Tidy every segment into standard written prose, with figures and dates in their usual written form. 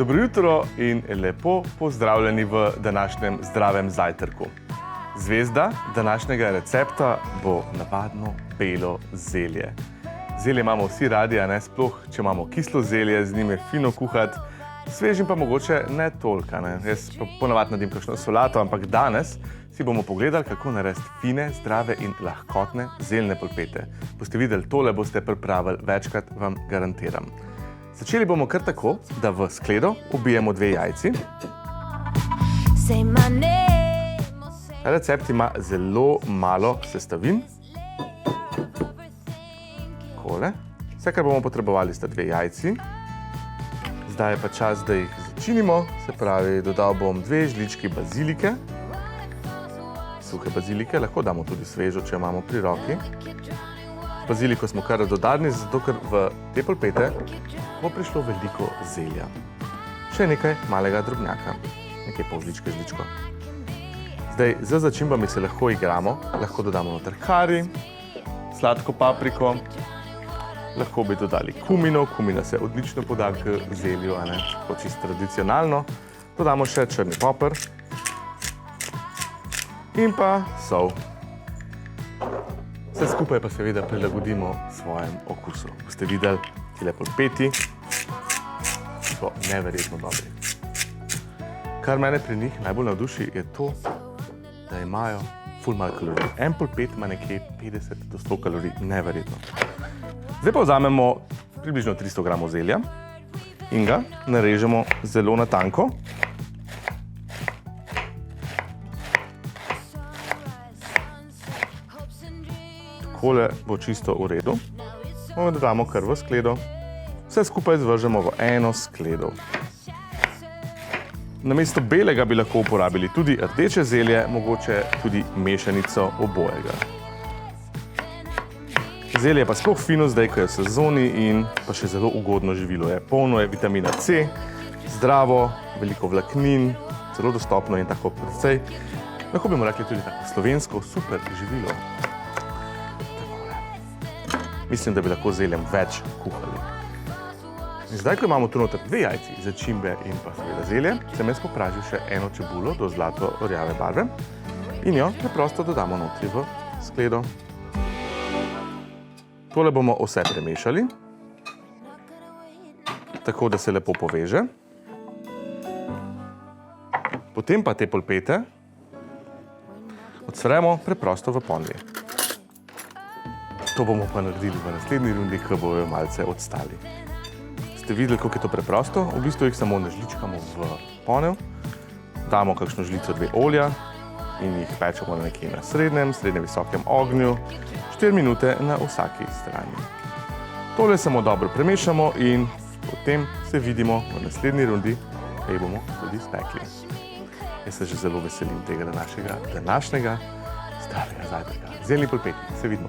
Dobro jutro in lepo pozdravljeni v današnjem zdravem zajtrku. Zvezda današnjega recepta bo navadno belo zelje. Zelje imamo vsi radi, a ne sploh, če imamo kislo zelje, z njim je fino kuhati, svežim pa mogoče ne toliko. Jaz pa ponavadi naredim kakšno solato, ampak danes si bomo pogledali, kako narediti fine, zdrave in lahkotne zeljne polpete. Boste videli, tole boste pripravili večkrat, vam garantiram. Začeli bomo kar tako, da v skledo ubijemo 2 jajci. Ta recept ima zelo malo sestavin. Takole. Vse, kar bomo potrebovali, sta 2 jajci. Zdaj je pa čas, da jih začinimo. Se pravi, dodal bom 2 žlički bazilike. Suhe bazilike, lahko damo tudi svežo, če imamo pri roki. Baziliko smo kar radodarni, zato ker v te polpete bo prišlo veliko zelja. Še nekaj malega drobnjaka, nekaj pol žličke žličko. Zdaj, z začimbami se lahko igramo, lahko dodamo noter kari, sladko papriko, lahko bi dodali kumino, kumina se odlično poda k zelju, a ne, tako čisto tradicionalno. Dodamo še črni poper in pa sol. Vse skupaj pa seveda prilagodimo svojem okusu. Boste videli, tile polpeti so neverjetno dobri. Kar mene pri njih najbolj navduši, je to, da imajo ful malo kalorij. En polpet ima nekje 50 do 100 kalorij, neverjetno. Zdaj pa vzamemo približno 300 gramov zelja in ga narežemo zelo na tanko. Takole bo čisto v redu. Dodamo kar v skledo. Vse skupaj zvržemo v eno skledo. Namesto belega bi lahko uporabili tudi rdeče zelje, mogoče tudi mešanico obojega. Zelje je pa sploh fino zdaj, ko je v sezoni in pa še zelo ugodno živilo je. Polno je vitamina C, zdravo, veliko vlaknin, zelo dostopno in tako precej. Lahko bi mu rekli tudi tako slovensko super živilo. Mislim, da bi lahko zeljem več kuhali. In zdaj, ko imamo tu noter 2 jajci, začimbe in pa seveda zelje, sem jaz popražil še eno čebulo do zlato rjave barve in jo preprosto dodamo notri v skledo. Tole bomo vse premešali, tako da se lepo poveže. Potem pa te polpete odsremo preprosto v ponvi. To bomo pa naredili v naslednji rundi, ko bojo malce odstali. Ste videli, kako je to preprosto? V bistvu jih samo nažličkamo v ponev, damo kakšno žlico 2 olja in jih pečemo nekje na srednjem visokem ognju, 4 minute na vsaki strani. Tole samo dobro premešamo in potem se vidimo v naslednji rundi, kaj bomo tudi spekli. Jaz se že zelo veselim tega našega današnjega zdravega zajtrka. Zeljni polpeti, se vidimo.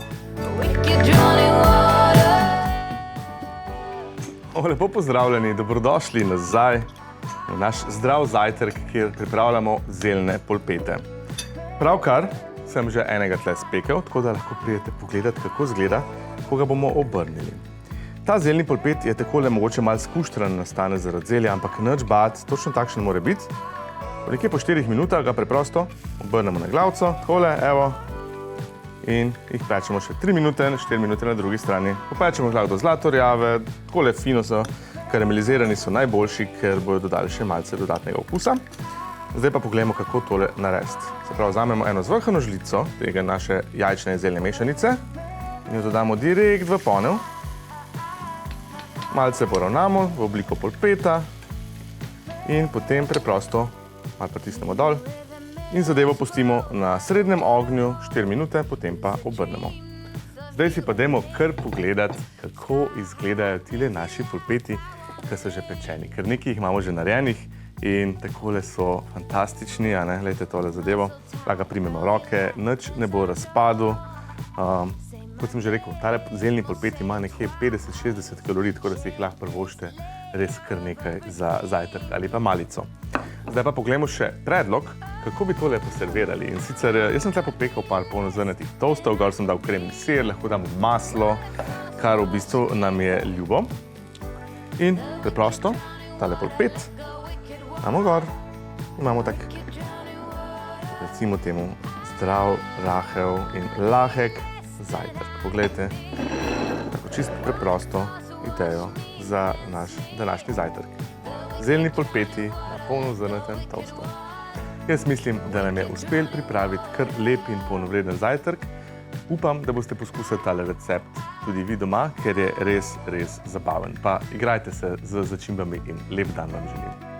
Lepo pozdravljeni, dobrodošli nazaj v naš zdrav zajtrk, kjer pripravljamo zeljne polpete. Pravkar sem že enega tle spekel, tako da lahko pridete pogledati, kako izgleda, ko ga bomo obrnili. Ta zeljni polpet je takole mogoče malo skuštran nastane zaradi zelja, ampak nič bati, točno takšen mora biti. Nekje po 4 minutah ga preprosto obrnemo na glavco, takole, evo, in jih pečemo še 3 minute, 4 minute na drugi strani. Popečemo lahko do zlatorjave, takole fino so, karamelizirani so najboljši, ker bojo dodali še malce dodatnega okusa. Zdaj pa pogledamo, kako tole narediti. Se pravi, vzamemo eno zvrhano žlico tega naše jajčne zeljne mešanice in jo dodamo direkt v ponev. Malce poravnamo v obliko polpeta in potem preprosto malo pritisnemo dol in zadevo pustimo na srednjem ognju 4 minute, potem pa obrnemo. Zdaj si pa dajmo kar pogledati, kako izgledajo tile naši polpeti, ki so že pečeni. Ker nekaj jih imamo že narejenih in takole so fantastični, a ne, glejte tole zadevo. Lahko primemo v roke, nič ne bo razpadel. Kot sem že rekel, tale zeljni polpet ima nekje 50-60 kalorij, tako da si jih lahko privoščite res kar nekaj za zajtrk ali pa malico. Zdaj pa poglejmo še predlog, kako bi tole poservirali. In sicer, jaz sem tle popekal par polnozrnatih toastov, gor sem dal kremni sir, lahko dam maslo, kar v bistvu nam je ljubo. In preprosto, tale polpet Imamo gor, imamo tak, recimo temu, zdrav, rahel in lahek zajtrk. Poglejte, tako čisto preprosto idejo za naš današnji zajtrk. Zeljni polpeti na polnozrnatem toastu. Jaz mislim, da nam je uspel pripraviti kar lep in polnovreden zajtrk. Upam, da boste poskusili tale recept tudi vi doma, ker je res, res zabaven. Pa igrajte se z začimbami in lep dan vam želim.